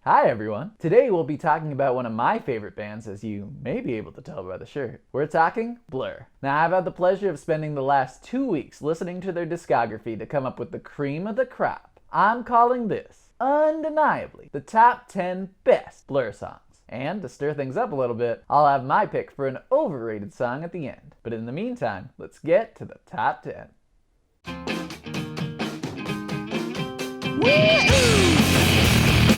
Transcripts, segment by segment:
Hi everyone! Today we'll be talking about one of my favorite bands, as you may be able to tell by the shirt. We're talking Blur. Now I've had the pleasure of spending the last 2 weeks listening to their discography to come up with the cream of the crop. I'm calling this, undeniably, the top 10 best Blur songs. And to stir things up a little bit, I'll have my pick for an overrated song at the end. But in the meantime, let's get to the top 10.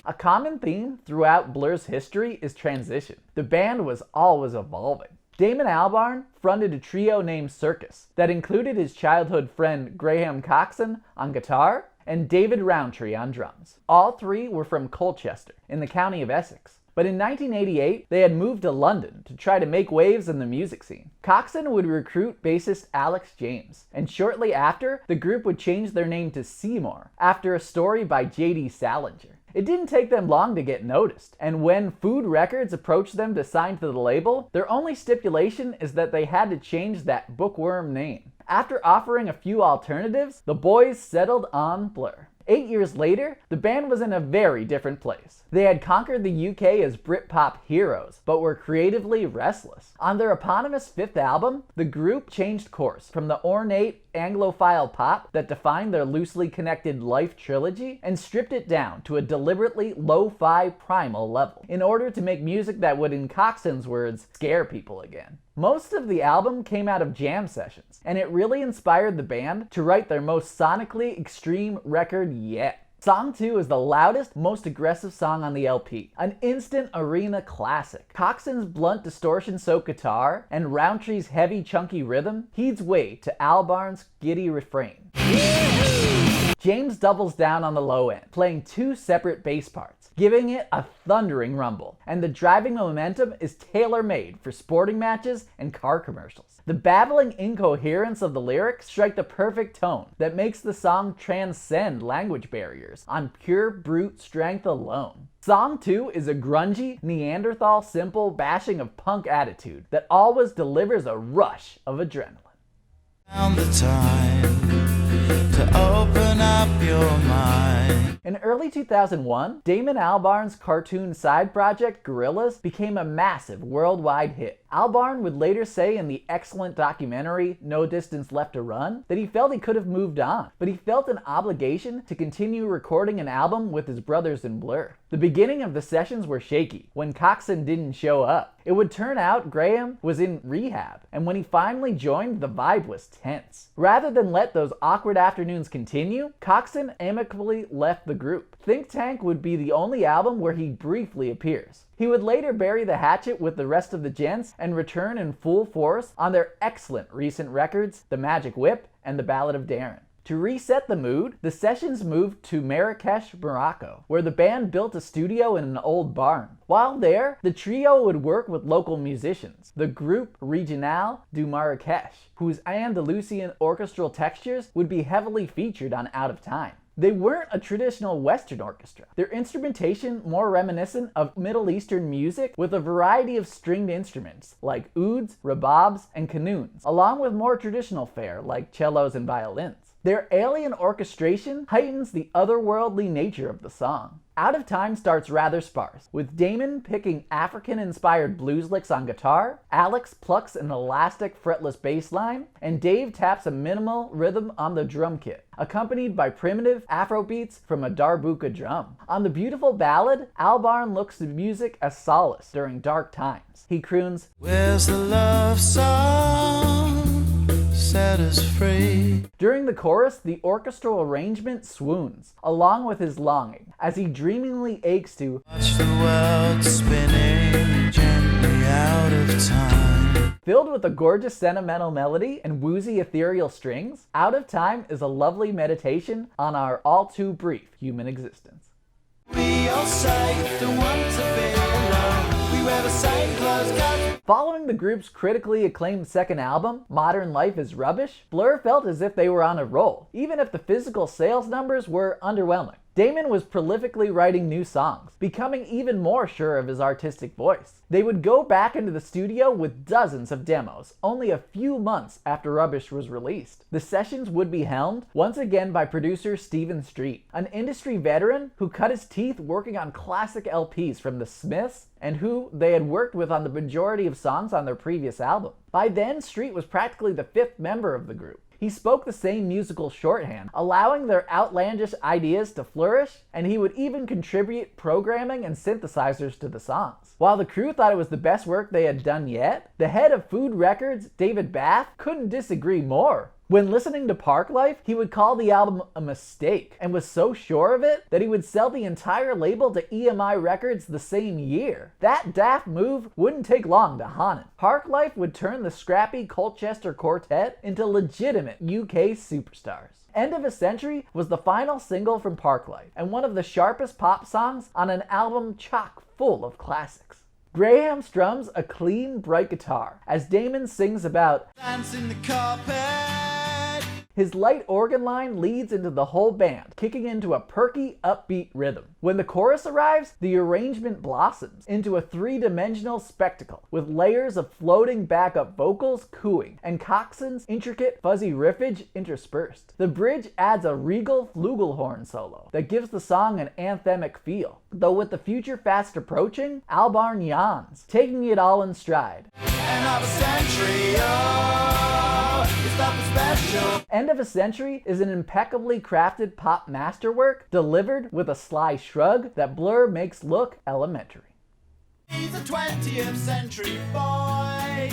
A common theme throughout Blur's history is transition. The band was always evolving. Damon Albarn fronted a trio named Circus that included his childhood friend Graham Coxon on guitar and David Rowntree on drums. All three were from Colchester, in the county of Essex. But in 1988, they had moved to London to try to make waves in the music scene. Coxon would recruit bassist Alex James, and shortly after, the group would change their name to Seymour, after a story by J.D. Salinger. It didn't take them long to get noticed, and when Food Records approached them to sign to the label, their only stipulation is that they had to change that bookworm name. After offering a few alternatives, the boys settled on Blur. 8 years later, the band was in a very different place. They had conquered the UK as Britpop heroes, but were creatively restless. On their eponymous fifth album, the group changed course from the ornate Anglophile pop that defined their loosely connected Life trilogy and stripped it down to a deliberately lo-fi primal level in order to make music that would, in Coxon's words, scare people again. Most of the album came out of jam sessions, and it really inspired the band to write their most sonically extreme record yet. Song 2 is the loudest, most aggressive song on the LP, an instant arena classic. Coxon's blunt distortion-soaked guitar and Rowntree's heavy, chunky rhythm heeds way to Albarn's giddy refrain. James doubles down on the low end, playing two separate bass parts, giving it a thundering rumble, and the driving momentum is tailor-made for sporting matches and car commercials. The babbling incoherence of the lyrics strike the perfect tone that makes the song transcend language barriers on pure brute strength alone. Song 2 is a grungy, Neanderthal simple bashing of punk attitude that always delivers a rush of adrenaline. Found the time to open up your mind. In early 2001, Damon Albarn's cartoon side project Gorillaz became a massive worldwide hit. Albarn would later say in the excellent documentary No Distance Left to Run that he felt he could have moved on, but he felt an obligation to continue recording an album with his brothers in Blur. The beginning of the sessions were shaky when Coxon didn't show up. It would turn out Graham was in rehab, and when he finally joined, the vibe was tense. Rather than let those awkward afternoons continue, Coxon amicably left the group. Think Tank would be the only album where he briefly appears. He would later bury the hatchet with the rest of the gents and return in full force on their excellent recent records, The Magic Whip and The Ballad of Darren. To reset the mood, the sessions moved to Marrakesh, Morocco, where the band built a studio in an old barn. While there, the trio would work with local musicians, the groupe Regional du Marrakech, whose Andalusian orchestral textures would be heavily featured on Out of Time. They weren't a traditional Western orchestra. Their instrumentation more reminiscent of Middle Eastern music with a variety of stringed instruments like ouds, rababs, and qanûns, along with more traditional fare like cellos and violins. Their alien orchestration heightens the otherworldly nature of the song. Out of Time starts rather sparse, with Damon picking African-inspired blues licks on guitar, Alex plucks an elastic fretless bass line, and Dave taps a minimal rhythm on the drum kit, accompanied by primitive Afro beats from a darbuka drum. On the beautiful ballad, Albarn looks to music as solace during dark times. He croons, "Where's the love song? Set us free." During the chorus, the orchestral arrangement swoons, along with his longing, as he dreamingly aches to Watch the world spinning gently out of time. Filled with a gorgeous sentimental melody and woozy ethereal strings, Out of Time is a lovely meditation on our all too brief human existence. We all say the ones to be alone. We wear the same clothes. Following the group's critically acclaimed second album, Modern Life is Rubbish, Blur felt as if they were on a roll, even if the physical sales numbers were underwhelming. Damon was prolifically writing new songs, becoming even more sure of his artistic voice. They would go back into the studio with dozens of demos, only a few months after Rubbish was released. The sessions would be helmed once again by producer Stephen Street, an industry veteran who cut his teeth working on classic LPs from The Smiths and who they had worked with on the majority of songs on their previous album. By then, Street was practically the fifth member of the group. He spoke the same musical shorthand, allowing their outlandish ideas to flourish, and he would even contribute programming and synthesizers to the songs. While the crew thought it was the best work they had done yet, the head of Food Records, David Bath, couldn't disagree more. When listening to Parklife, he would call the album a mistake, and was so sure of it that he would sell the entire label to EMI Records the same year. That daft move wouldn't take long to haunt him. Parklife would turn the scrappy Colchester Quartet into legitimate UK superstars. End of a Century was the final single from Parklife, and one of the sharpest pop songs on an album chock full of classics. Graham strums a clean, bright guitar as Damon sings about dancing the carpet. His light organ line leads into the whole band, kicking into a perky, upbeat rhythm. When the chorus arrives, the arrangement blossoms into a three-dimensional spectacle, with layers of floating backup vocals cooing, and Coxon's intricate, fuzzy riffage interspersed. The bridge adds a regal flugelhorn solo that gives the song an anthemic feel. Though with the future fast approaching, Albarn yawns, taking it all in stride. End of a century, oh, it's nothing special. End of a Century is an impeccably crafted pop masterwork delivered with a sly shrug that Blur makes look elementary. He's a 20th century boy.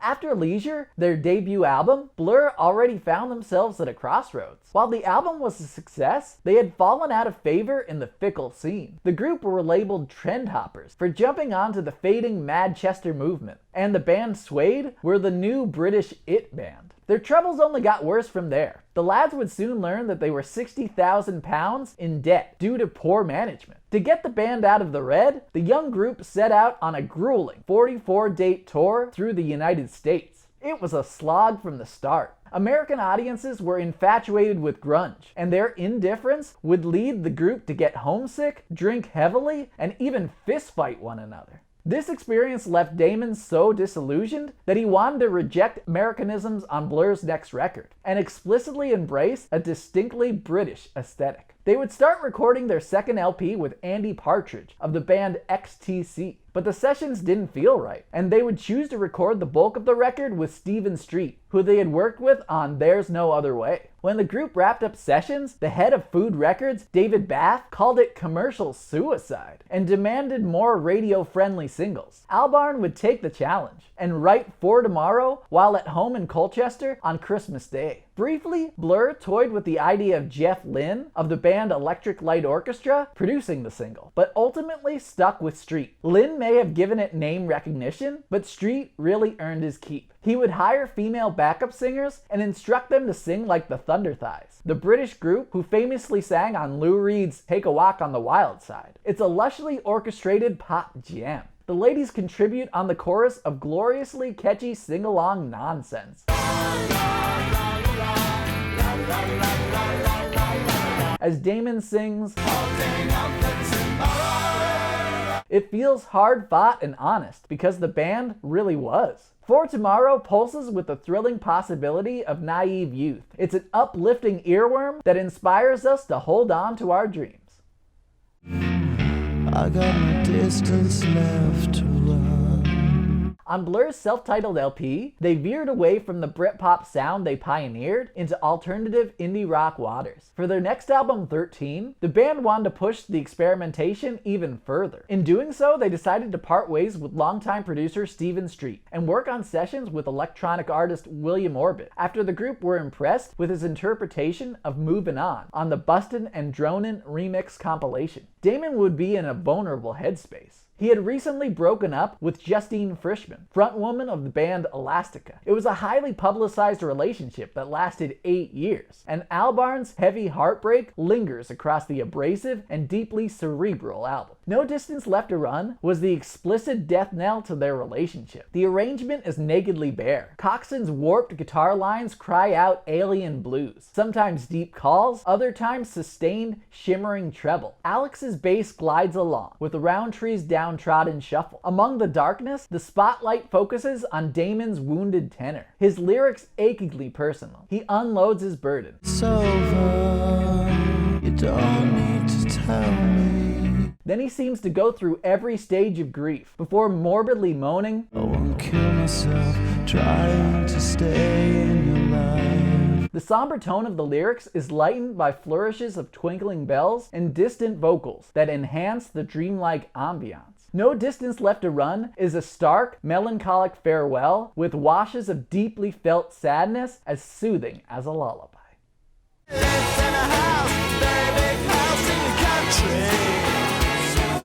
After Leisure, their debut album, Blur already found themselves at a crossroads. While the album was a success, they had fallen out of favor in the fickle scene. The group were labeled trend hoppers for jumping onto the fading Manchester movement, and the band Suede were the new British it band. Their troubles only got worse from there. The lads would soon learn that they were £60,000 in debt due to poor management. To get the band out of the red, the young group set out on a grueling 44-date tour through the United States. It was a slog from the start. American audiences were infatuated with grunge, and their indifference would lead the group to get homesick, drink heavily, and even fistfight one another. This experience left Damon so disillusioned that he wanted to reject Americanisms on Blur's next record and explicitly embrace a distinctly British aesthetic. They would start recording their second LP with Andy Partridge of the band XTC, but the sessions didn't feel right, and they would choose to record the bulk of the record with Stephen Street, who they had worked with on There's No Other Way. When the group wrapped up sessions, the head of Food Records, David Bath, called it commercial suicide and demanded more radio-friendly singles. Albarn would take the challenge and write For Tomorrow while at home in Colchester on Christmas Day. Briefly, Blur toyed with the idea of Jeff Lynne of the band Electric Light Orchestra producing the single, but ultimately stuck with Street. Lynne may have given it name recognition, but Street really earned his keep. He would hire female backup singers and instruct them to sing like the Thunder Thighs, the British group who famously sang on Lou Reed's Take a Walk on the Wild Side. It's a lushly orchestrated pop jam. The ladies contribute on the chorus of gloriously catchy sing-along nonsense. As Damon sings, it feels hard-fought and honest because the band really was. For Tomorrow pulses with the thrilling possibility of naive youth. It's an uplifting earworm that inspires us to hold on to our dreams. I got no distance left to run. On Blur's self-titled LP, they veered away from the Britpop sound they pioneered into alternative indie rock waters. For their next album, 13, the band wanted to push the experimentation even further. In doing so, they decided to part ways with longtime producer Stephen Street and work on sessions with electronic artist William Orbit after the group were impressed with his interpretation of Movin' On the Bustin' and Dronin' remix compilation. Damon would be in a vulnerable headspace. He had recently broken up with Justine Frischmann, frontwoman of the band Elastica. It was a highly publicized relationship that lasted 8 years, and Albarn's heavy heartbreak lingers across the abrasive and deeply cerebral album. No Distance Left to Run was the explicit death knell to their relationship. The arrangement is nakedly bare. Coxon's warped guitar lines cry out alien blues, sometimes deep calls, other times sustained, shimmering treble. Alex's bass glides along, with Roundtree's downtrodden shuffle. Among the darkness, the spotlight focuses on Damon's wounded tenor, his lyrics achingly personal. He unloads his burden. It's over, you don't need to tell me. Then he seems to go through every stage of grief, before morbidly moaning, I won't kill myself trying to stay in your life. The somber tone of the lyrics is lightened by flourishes of twinkling bells and distant vocals that enhance the dreamlike ambiance. No Distance Left to Run is a stark, melancholic farewell with washes of deeply felt sadness as soothing as a lullaby.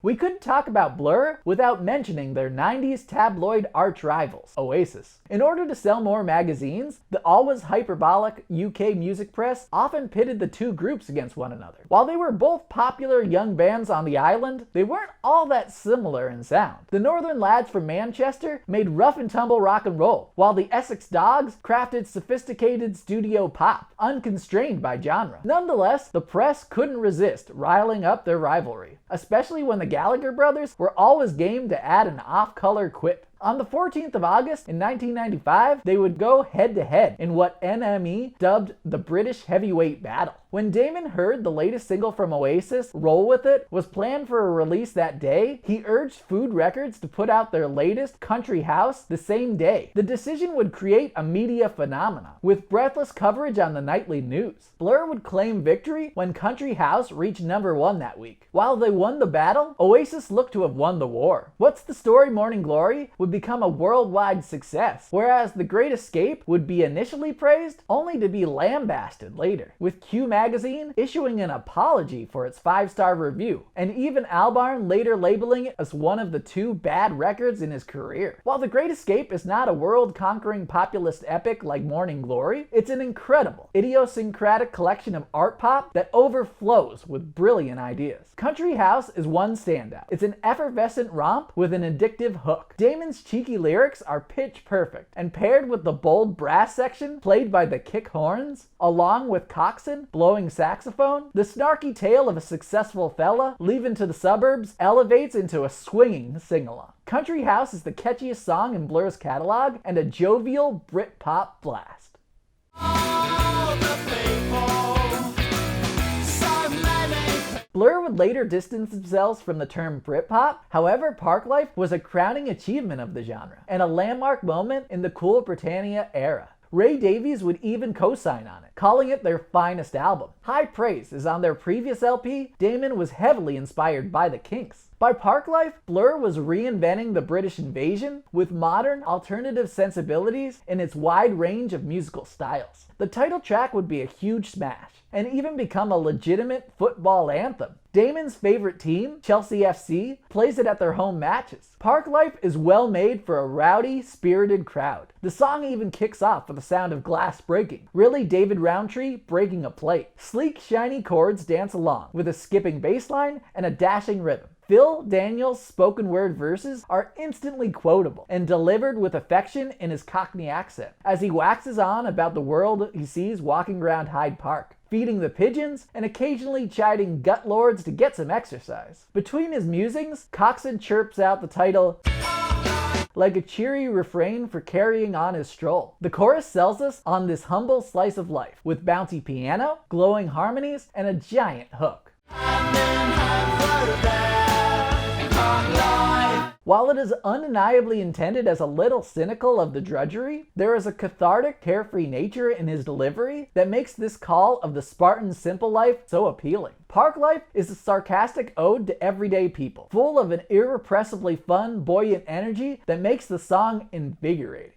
We couldn't talk about Blur without mentioning their 90s tabloid arch rivals, Oasis. In order to sell more magazines, the always hyperbolic UK music press often pitted the two groups against one another. While they were both popular young bands on the island, they weren't all that similar in sound. The northern lads from Manchester made rough and tumble rock and roll, while the Essex Dogs crafted sophisticated studio pop, unconstrained by genre. Nonetheless, the press couldn't resist riling up their rivalry, especially when the Gallagher brothers were always game to add an off-color quip. On the 14th of August in 1995, they would go head-to-head in what NME dubbed the British Heavyweight Battle. When Damon heard the latest single from Oasis, Roll With It, was planned for a release that day, he urged Food Records to put out their latest, Country House, the same day. The decision would create a media phenomenon, with breathless coverage on the nightly news. Blur would claim victory when Country House reached #1 that week. While they won the battle, Oasis looked to have won the war. What's the Story Morning Glory would become a worldwide success, whereas The Great Escape would be initially praised, only to be lambasted later, with Q Magazine issuing an apology for its 5-star review, and even Albarn later labeling it as one of the 2 bad records in his career. While The Great Escape is not a world-conquering populist epic like Morning Glory, it's an incredible, idiosyncratic collection of art pop that overflows with brilliant ideas. Country House is one standout. It's an effervescent romp with an addictive hook. Damon's cheeky lyrics are pitch perfect, and paired with the bold brass section played by the kick horns, along with Coxon blowing saxophone, the snarky tale of a successful fella leaving to the suburbs elevates into a swinging sing-along. Country House is the catchiest song in Blur's catalog and a jovial Britpop blast. Blur would later distance themselves from the term Britpop. However, Parklife was a crowning achievement of the genre, and a landmark moment in the Cool Britannia era. Ray Davies would even co-sign on it, calling it their finest album. High praise, as on their previous LP, Damon was heavily inspired by the Kinks. By Parklife, Blur was reinventing the British invasion with modern, alternative sensibilities in its wide range of musical styles. The title track would be a huge smash, and even become a legitimate football anthem. Damon's favorite team, Chelsea FC, plays it at their home matches. Parklife is well made for a rowdy, spirited crowd. The song even kicks off with the sound of glass breaking, really David Rowntree breaking a plate. Sleek, shiny chords dance along, with a skipping bass line and a dashing rhythm. Phil Daniels' spoken word verses are instantly quotable and delivered with affection in his Cockney accent, as he waxes on about the world he sees walking around Hyde Park, feeding the pigeons, and occasionally chiding gut lords to get some exercise. Between his musings, Coxon chirps out the title like a cheery refrain for carrying on his stroll. The chorus sells us on this humble slice of life, with bouncy piano, glowing harmonies, and a giant hook. While it is undeniably intended as a little cynical of the drudgery, there is a cathartic, carefree nature in his delivery that makes this call of the Spartan simple life so appealing. Parklife is a sarcastic ode to everyday people, full of an irrepressibly fun, buoyant energy that makes the song invigorating.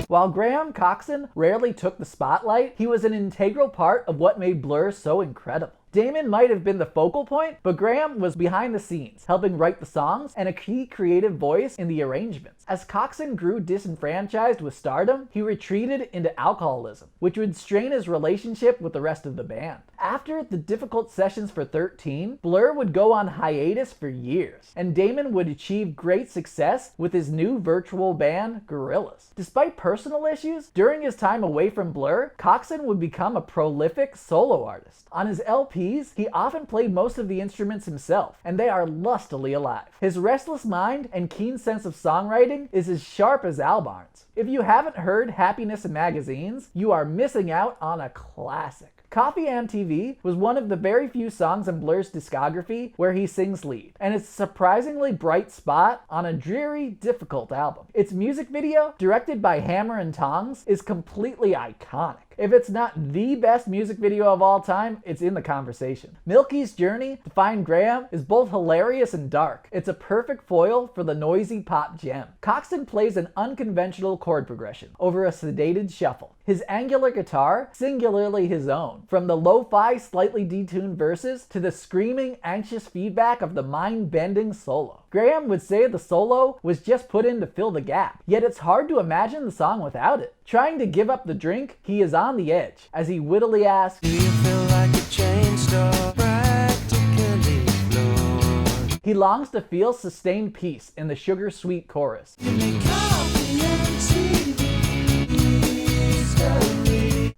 While Graham Coxon rarely took the spotlight, he was an integral part of what made Blur so incredible. Damon might have been the focal point, but Graham was behind the scenes, helping write the songs and a key creative voice in the arrangements. As Coxon grew disenfranchised with stardom, he retreated into alcoholism, which would strain his relationship with the rest of the band. After the difficult sessions for 13, Blur would go on hiatus for years, and Damon would achieve great success with his new virtual band, Gorillaz. Despite personal issues, during his time away from Blur, Coxon would become a prolific solo artist. On his LPs, he often played most of the instruments himself, and they are lustily alive. His restless mind and keen sense of songwriting is as sharp as Albarn's. If you haven't heard Happiness in Magazines, you are missing out on a classic. Coffee MTV was one of the very few songs in Blur's discography where he sings lead, and it's a surprisingly bright spot on a dreary, difficult album. Its music video, directed by Hammer and Tongs, is completely iconic. If it's not the best music video of all time, it's in the conversation. Milky's journey to find Graham is both hilarious and dark. It's a perfect foil for the noisy pop gem. Coxon plays an unconventional chord progression over a sedated shuffle. His angular guitar, singularly his own, from the lo-fi, slightly detuned verses to the screaming, anxious feedback of the mind-bending solo. Graham would say the solo was just put in to fill the gap, yet it's hard to imagine the song without it. Trying to give up the drink, he is on the edge, as he wittily asks, Do you feel like a chain store practically floored? He longs to feel sustained peace in the sugar-sweet chorus. Give me coffee and TV.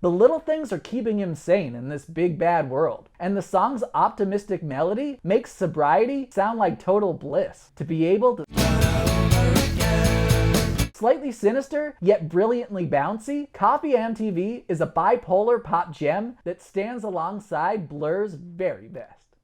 The little things are keeping him sane in this big bad world, and the song's optimistic melody makes sobriety sound like total bliss. To be able to slightly sinister, yet brilliantly bouncy, Coffee MTV is a bipolar pop gem that stands alongside Blur's very best.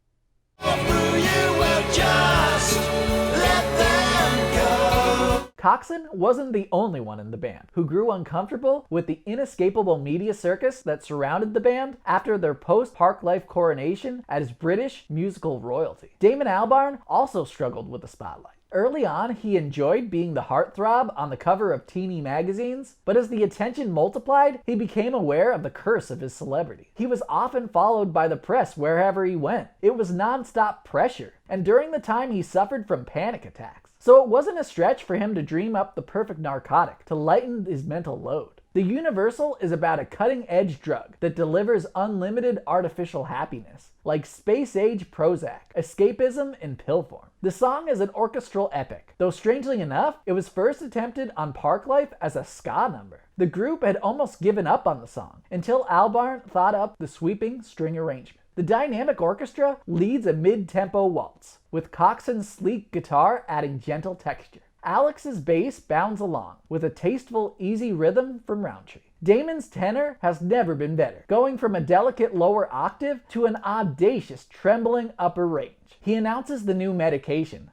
Coxon wasn't the only one in the band who grew uncomfortable with the inescapable media circus that surrounded the band after their post-Parklife coronation as British musical royalty. Damon Albarn also struggled with the spotlight. Early on, he enjoyed being the heartthrob on the cover of teeny magazines, but as the attention multiplied, he became aware of the curse of his celebrity. He was often followed by the press wherever he went. It was non-stop pressure, and during the time he suffered from panic attacks. So it wasn't a stretch for him to dream up the perfect narcotic to lighten his mental load. The Universal is about a cutting-edge drug that delivers unlimited artificial happiness, like space-age Prozac, escapism in pill form. The song is an orchestral epic, though strangely enough, it was first attempted on Parklife as a ska number. The group had almost given up on the song, until Albarn thought up the sweeping string arrangement. The dynamic orchestra leads a mid-tempo waltz, with Coxon's sleek guitar adding gentle texture. Alex's bass bounds along, with a tasteful, easy rhythm from Roundtree. Damon's tenor has never been better, going from a delicate lower octave to an audacious, trembling upper range. He announces the new medication.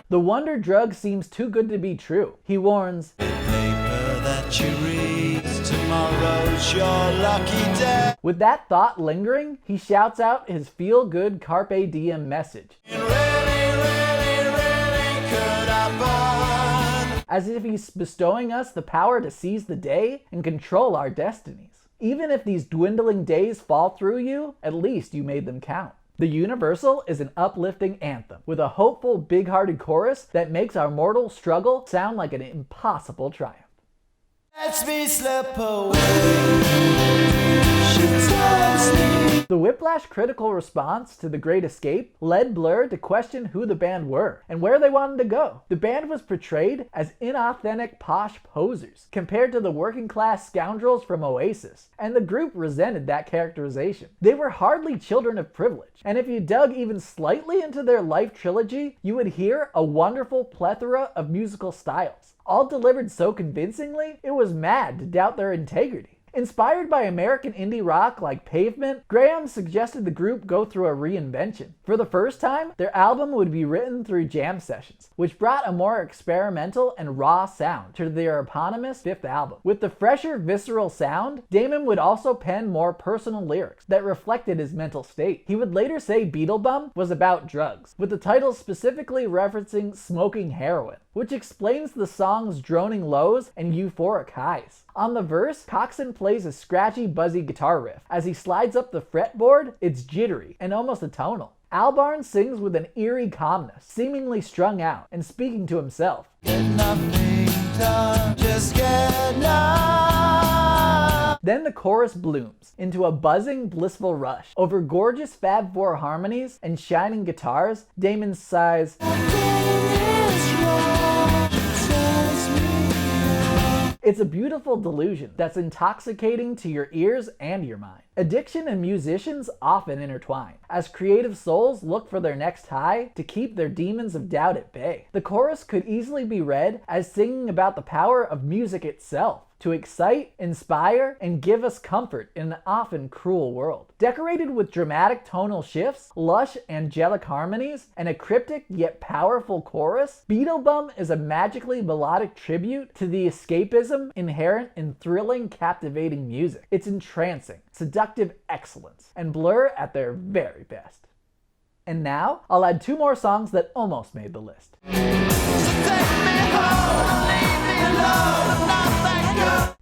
The wonder drug seems too good to be true. He warns, That you read, tomorrow's your lucky day. With that thought lingering, he shouts out his feel-good Carpe Diem message. As if he's bestowing us the power to seize the day and control our destinies. Even if these dwindling days fall through you, at least you made them count. The Universal is an uplifting anthem, with a hopeful, big-hearted chorus that makes our mortal struggle sound like an impossible triumph. Lets me slip away. She tells me. The Whiplash critical response to The Great Escape led Blur to question who the band were and where they wanted to go. The band was portrayed as inauthentic posh posers compared to the working class scoundrels from Oasis, and the group resented that characterization. They were hardly children of privilege, and if you dug even slightly into their life trilogy, you would hear a wonderful plethora of musical styles, all delivered so convincingly, it was mad to doubt their integrity. Inspired by American indie rock like Pavement, Graham suggested the group go through a reinvention. For the first time, their album would be written through jam sessions, which brought a more experimental and raw sound to their eponymous fifth album. With the fresher, visceral sound, Damon would also pen more personal lyrics that reflected his mental state. He would later say Beetlebum was about drugs, with the title specifically referencing smoking heroin, which explains the song's droning lows and euphoric highs. On the verse, Coxon plays plays a scratchy, buzzy guitar riff. As he slides up the fretboard, it's jittery and almost atonal. Albarn sings with an eerie calmness, seemingly strung out and speaking to himself. Get nothing done, just get numb. Then the chorus blooms into a buzzing, blissful rush. Over gorgeous Fab Four harmonies and shining guitars, Damon sighs, it's a beautiful delusion that's intoxicating to your ears and your mind. Addiction and musicians often intertwine, as creative souls look for their next high to keep their demons of doubt at bay. The chorus could easily be read as singing about the power of music itself, to excite, inspire, and give us comfort in an often cruel world. Decorated with dramatic tonal shifts, lush angelic harmonies, and a cryptic yet powerful chorus, Beetlebum is a magically melodic tribute to the escapism inherent in thrilling, captivating music. It's entrancing, seductive excellence, and Blur at their very best. And now, I'll add 2 more songs that almost made the list.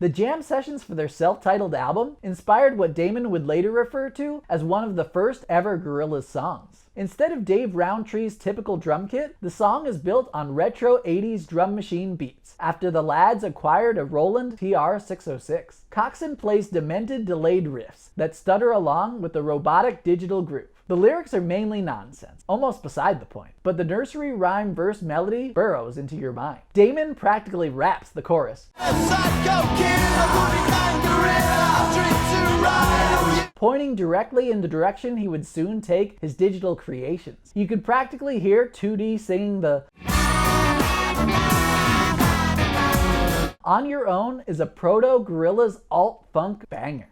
The jam sessions for their self-titled album inspired what Damon would later refer to as one of the first ever Gorillaz songs. Instead of Dave Rountree's typical drum kit, the song is built on retro 80s drum machine beats, after the lads acquired a Roland TR-606. Coxon plays demented delayed riffs that stutter along with the robotic digital groove. The lyrics are mainly nonsense, almost beside the point, but the nursery rhyme verse melody burrows into your mind. Damon practically raps the chorus, pointing directly in the direction he would soon take his digital creations. You could practically hear 2D singing the On Your Own is a proto-Gorillaz alt-funk banger.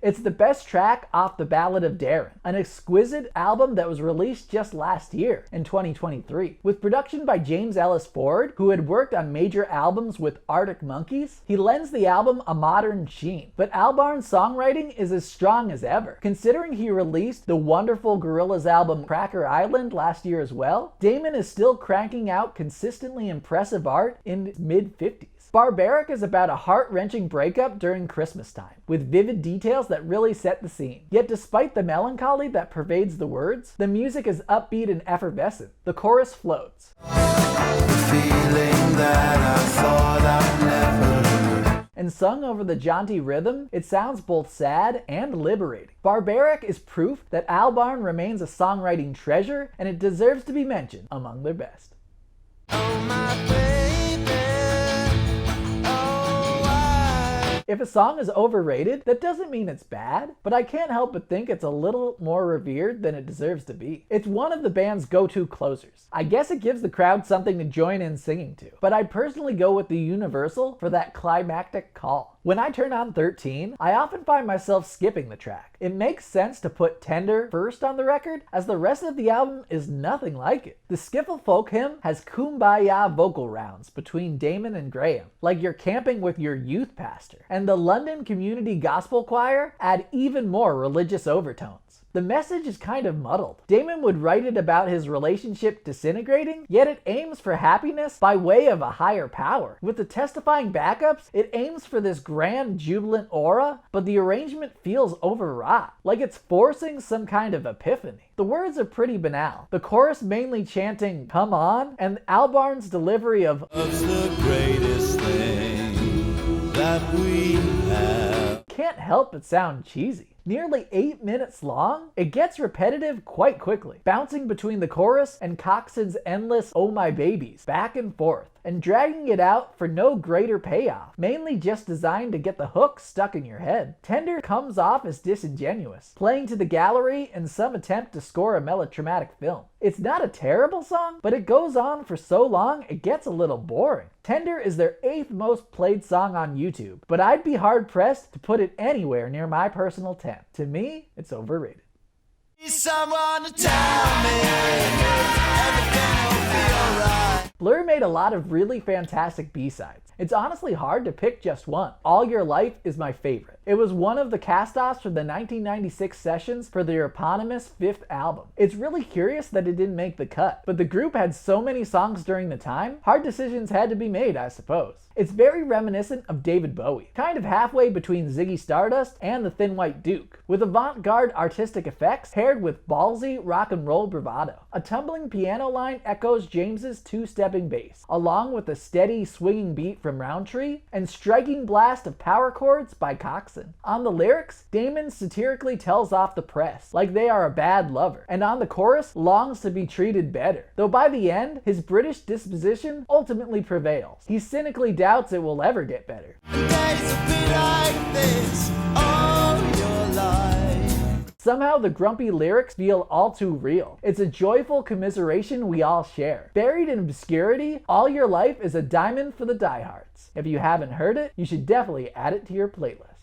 It's the best track off the Ballad of Darren, an exquisite album that was released just last year, in 2023. With production by James Ellis Ford, who had worked on major albums with Arctic Monkeys, he lends the album a modern sheen. But Albarn's songwriting is as strong as ever. Considering he released the wonderful Gorillaz album Cracker Island last year as well, Damon is still cranking out consistently impressive art in his mid-50s. Barbaric is about a heart-wrenching breakup during Christmas time, with vivid details that really set the scene. Yet despite the melancholy that pervades the words, the music is upbeat and effervescent. The chorus floats. And sung over the jaunty rhythm, it sounds both sad and liberating. Barbaric is proof that Albarn remains a songwriting treasure, and it deserves to be mentioned among their best. Oh, my baby. If a song is overrated, that doesn't mean it's bad, but I can't help but think it's a little more revered than it deserves to be. It's one of the band's go-to closers. I guess it gives the crowd something to join in singing to, but I'd personally go with the Universal for that climactic call. When I turn on 13, I often find myself skipping the track. It makes sense to put Tender first on the record, as the rest of the album is nothing like it. The skiffle folk hymn has kumbaya vocal rounds between Damon and Graham, like you're camping with your youth pastor. And the London Community Gospel Choir add even more religious overtones. The message is kind of muddled. Damon would write it about his relationship disintegrating, yet it aims for happiness by way of a higher power. With the testifying backups, it aims for this grand, jubilant aura, but the arrangement feels overwrought, like it's forcing some kind of epiphany. The words are pretty banal. The chorus mainly chanting, "Come on," and Albarn's delivery of Love's the greatest thing that we have. can't help but sound cheesy. Nearly 8 minutes long, it gets repetitive quite quickly, bouncing between the chorus and Coxon's endless "Oh my babies" back and forth, and dragging it out for no greater payoff, mainly just designed to get the hook stuck in your head. Tender comes off as disingenuous, playing to the gallery in some attempt to score a melodramatic film. It's not a terrible song, but it goes on for so long it gets a little boring. Tender is their 8th most played song on YouTube, but I'd be hard-pressed to put it anywhere near my personal 10. To me, it's overrated. Someone to tell me everything will be alright. Blur made a lot of really fantastic B-sides, It's honestly hard to pick just one. All Your Life is my favorite. It was one of the cast-offs for the 1996 sessions for their eponymous 5th album. It's really curious that it didn't make the cut, but the group had so many songs during the time, hard decisions had to be made, I suppose. It's very reminiscent of David Bowie, kind of halfway between Ziggy Stardust and the Thin White Duke, with avant-garde artistic effects paired with ballsy rock and roll bravado. A tumbling piano line echoes James's two-stepping bass, along with a steady swinging beat from Roundtree and striking blast of power chords by Coxon. On the lyrics, Damon satirically tells off the press like they are a bad lover, and on the chorus longs to be treated better. Though by the end, his British disposition ultimately prevails. He cynically doubts it will ever get better. Days will be like this all your life. Somehow the grumpy lyrics feel all too real. It's a joyful commiseration we all share. Buried in obscurity, All Your Life is a diamond for the diehards. If you haven't heard it, you should definitely add it to your playlist.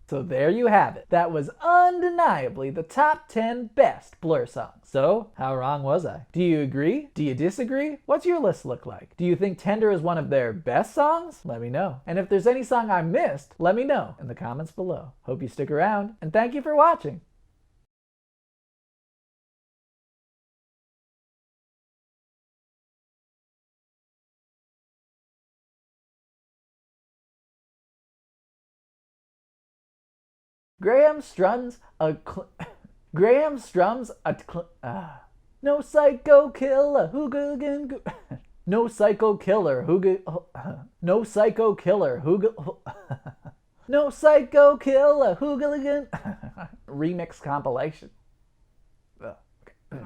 So there you have it. That was undeniably the top 10 best Blur songs. So, how wrong was I? Do you agree? Do you disagree? What's your list look like? Do you think Tender is one of their best songs? Let me know. And if there's any song I missed, let me know in the comments below. Hope you stick around, and thank you for watching. Graham strums a no psycho killer who can no psycho killer who no psycho killer who no psycho killer who remix compilation. Okay.